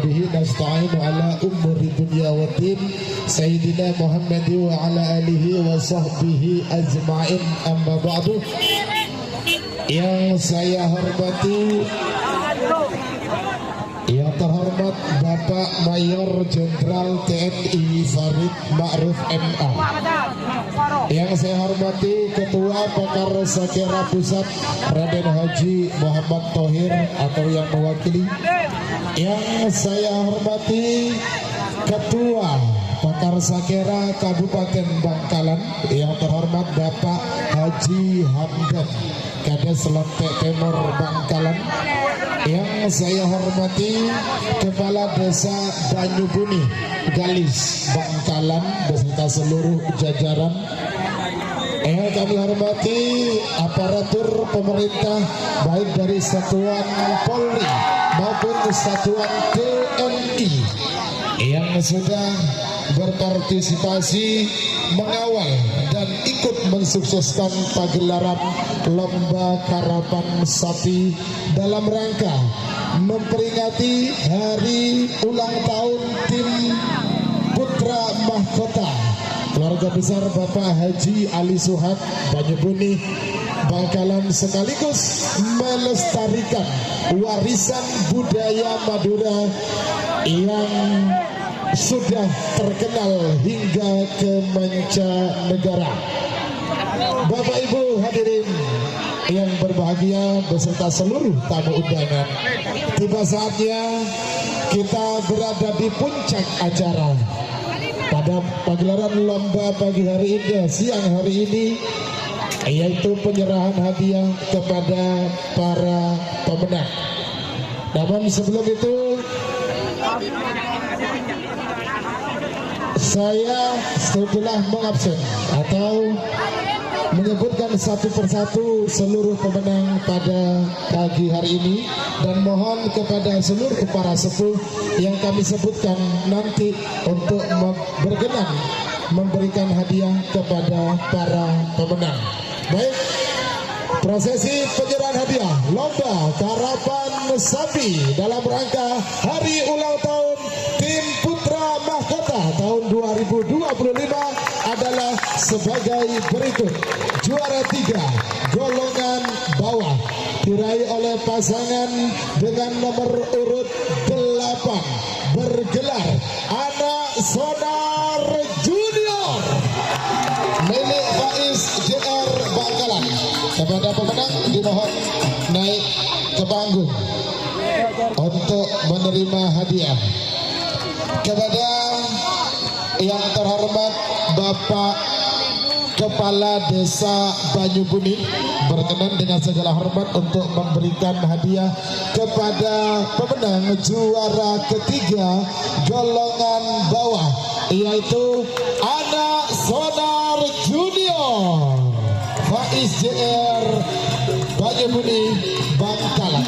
bihi nasta'inu ala umuri dunya wa din Sayyidina Muhammad wa ala alihi wa sahbihi ajma'in, amma ba'du. Yang saya hormati, yang terhormat Bapak Mayor Jenderal TNI Farid Ma'ruf MA. Yang saya hormati Ketua Pakar Sakera Pusat Raden Haji Muhammad Thohir atau yang mewakili. Yang saya hormati Ketua Pakar Sakera Kabupaten Bangkalan, yang terhormat Bapak Haji Hamdan Kades Lontek Timur Bangkalan. Yang saya hormati Kepala Desa Banyubuni Galis Bangkalan beserta seluruh jajaran. Yang kami hormati aparatur pemerintah baik dari Satuan Polri maupun Satuan TNI yang sudah berpartisipasi mengawal dan ikut mensukseskan pagelaran lomba karapan sapi dalam rangka memperingati hari ulang tahun tim Putra Mahkota keluarga besar Bapak Haji Ali Suhad Banyubuni Bangkalan, sekaligus melestarikan warisan budaya Madura yang sudah terkenal hingga ke mancanegara. Bapak Ibu hadirin yang berbahagia beserta seluruh tamu undangan, tiba saatnya kita berada di puncak acara pada pagelaran lomba pagi hari ini, siang hari ini, yaitu penyerahan hadiah kepada para pemenang. Namun sebelum itu saya setelah mengabsen atau menyebutkan satu persatu seluruh pemenang pada pagi hari ini, dan mohon kepada seluruh para sepuh yang kami sebutkan nanti untuk berkenan memberikan hadiah kepada para pemenang. Baik, prosesi penyerahan hadiah lomba karapan sapi dalam rangka hari ulang tahun tim Putra Mahkota tahun 2025 adalah sebagai berikut. Juara 3 golongan bawah diraih oleh pasangan dengan nomor urut 8 bergelar Anak Sonar Junior milik Faiz JR Bangkalan. Kepada pemenang dimohon naik ke panggung untuk menerima hadiah. Kepada yang terhormat Bapak Kepala Desa Banyubuni berkenan dengan segala hormat untuk memberikan hadiah kepada pemenang juara ketiga golongan bawah, yaitu Anak Sonar Junior Faiz JR Banyubuni Bangkalan.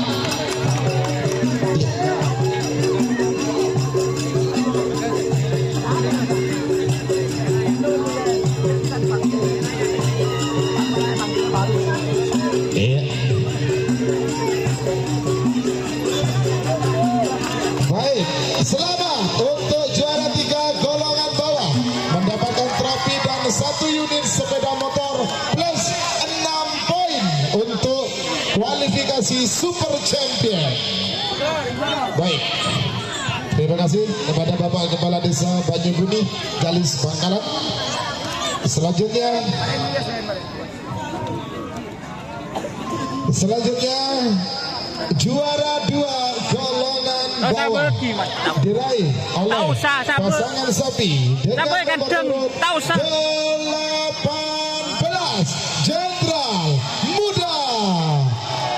Baik, selamat untuk juara 3 golongan bawah mendapatkan trofi dan 1 unit sepeda motor plus 6 poin untuk kualifikasi Super Champion. Baik, terima kasih kepada Bapak Kepala Desa Banyubuni Galis Bangkalan. Selanjutnya juara 2 golongan bawah diraih oleh pasangan sapi dengan nomor urut 18 Jenderal Muda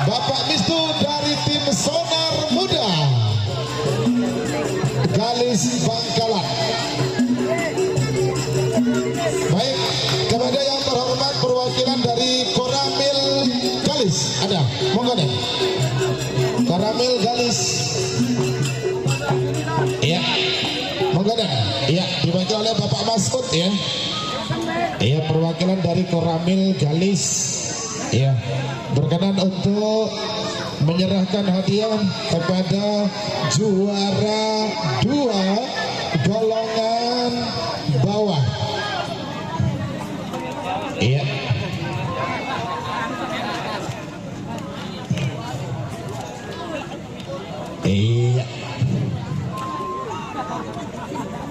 Bapak Mistu dari tim Sonar Muda Galis Bangkalan. Baik, kepada yang terhormat perwakilan dari Koramil Galis ada, monggo deh. Koramil Galis, iya, monggo deh. Iya, dibantu oleh Bapak Masud ya. Iya, perwakilan dari Koramil Galis, iya, berkenan untuk menyerahkan hadiah kepada juara 2 golongan bawah. Iya. Iya.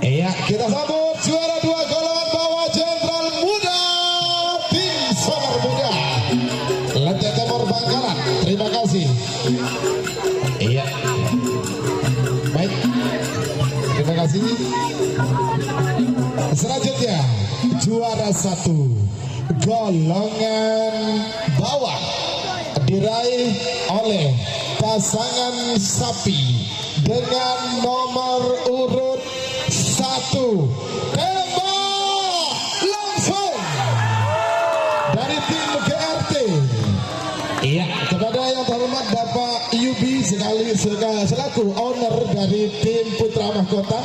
Iya, kita sambut juara 2 golongan bawah Jenderal Muda, tim Sonar Muda Lantai Timur Bangkalan. Terima kasih. Iya. Baik. Terima kasih. Selanjutnya juara 1 golongan bawah diraih oleh pasangan sapi dengan nomor urut 1. Tembak langsung dari tim GRT. Iya, kepada yang terhormat Bapak Yubi selaku owner dari tim Putra Mahkota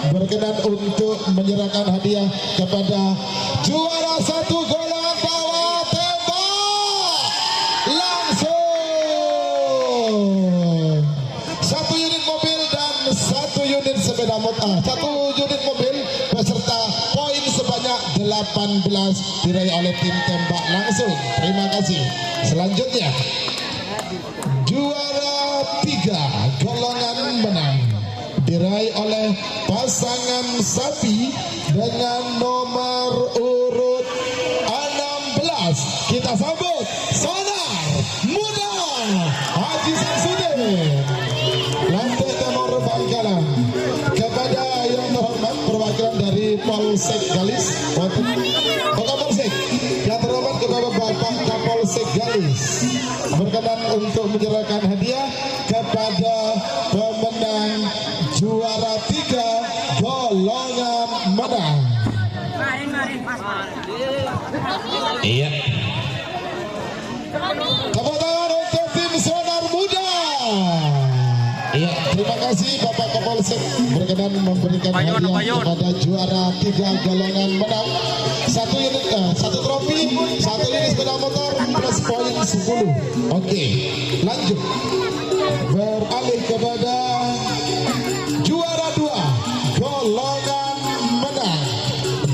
berkenan untuk menyerahkan hadiah kepada juara 1 golongan bawah. Tembak langsung 1 unit mobil dan 1 unit sepeda motor, 1 unit mobil beserta poin sebanyak 18 diraih oleh tim tembak langsung. Terima kasih. Selanjutnya juara 3 golongan menang diraih oleh pasangan sapi dengan nomor urut 16. Kita sambut Sonar Muda Haji Samsudin Lantai Timur Bangkalan. Kepada yang terhormat perwakilan dari Polsek Galis, Polsek yang terhormat kepada Bapak Kapolsek Galis berkenan untuk menyerahkan hadiah kepada pemenang juara 3 golongan menang. Iya. Tepuk tangan untuk tim Sonar Muda. Iya, terima kasih Bapak Kapolsek berkenan memberikan hadiah kepada juara 3 golongan menang. 1 unit, 1 trofi, 1 unit sepeda motor plus poin 10. Oke, lanjut. Beralih kepada juara 2 golongan menang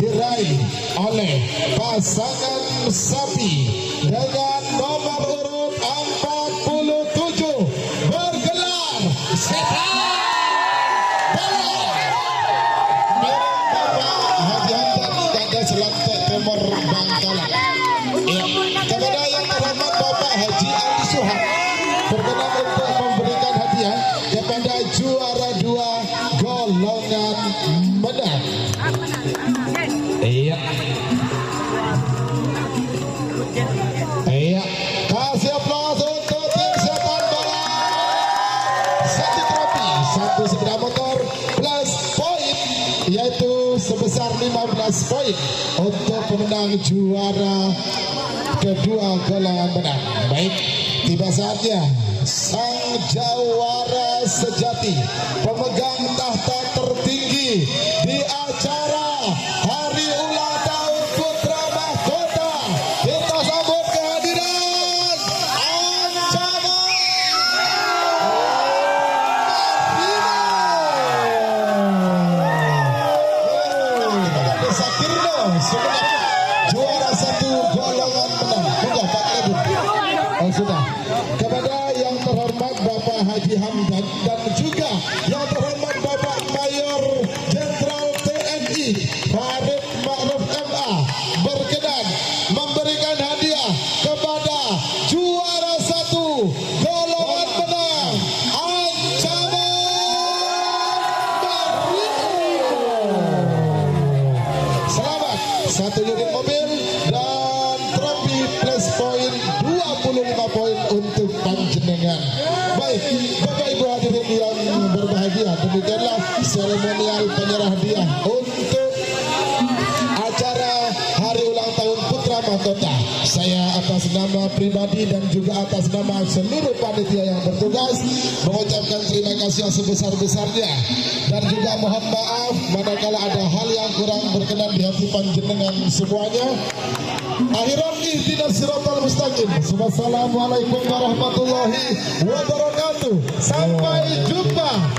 diraih oleh pasangan sapi dengan nomor urut 47 bergelar setan Bapak Haji Hamdan Kades Lantai Timur Bangkalan. Ya, kepada yang terhormat Bapak Haji Andi Suhab berkenan untuk memberikan hadiah kepada juara 2 golongan menang. Iya. Iya. Kasih aplaus untuk tim setan bola. 1 trofi, 1 sepeda motor plus poin yaitu sebesar 15 poin untuk pemenang juara kedua golongan menang. Baik, tiba saatnya sang jawara sejati, pemegang tahta tertinggi di acara Hari Ulang Tahun Putra Mahkota. Kita sambut kehadiran Ancaman Desa Kirno sebagai juara 1 golongan menang. Sudah Pak Edun. Oh sudah. Kepada yang terhormat Bapak Haji Hamdan dan juga yang terhormat Bapak Mayor Jenderal TNI Farid Ma'ruf MA berkenan memberikan hadiah kepada juara 1 golongan menang Ancaman Marino. Selamat, 1 unit mobil dan trofi plus poin 25 poin untuk panjenengan. Baik, Bapak Ibu hadirin yang berbahagia, demikianlah seremonial penyerah hadiah untuk acara Hari Ulang Tahun Putra Mahkota. Saya atas nama pribadi dan juga atas nama seluruh panitia yang bertugas mengucapkan terima kasih yang sebesar-besarnya dan juga mohon maaf manakala ada hal yang kurang berkenan di hati panjenengan semuanya. Akhiran ihdinas siratal mustaqim. Wassalamualaikum warahmatullahi wabarakatuh. Sampai jumpa.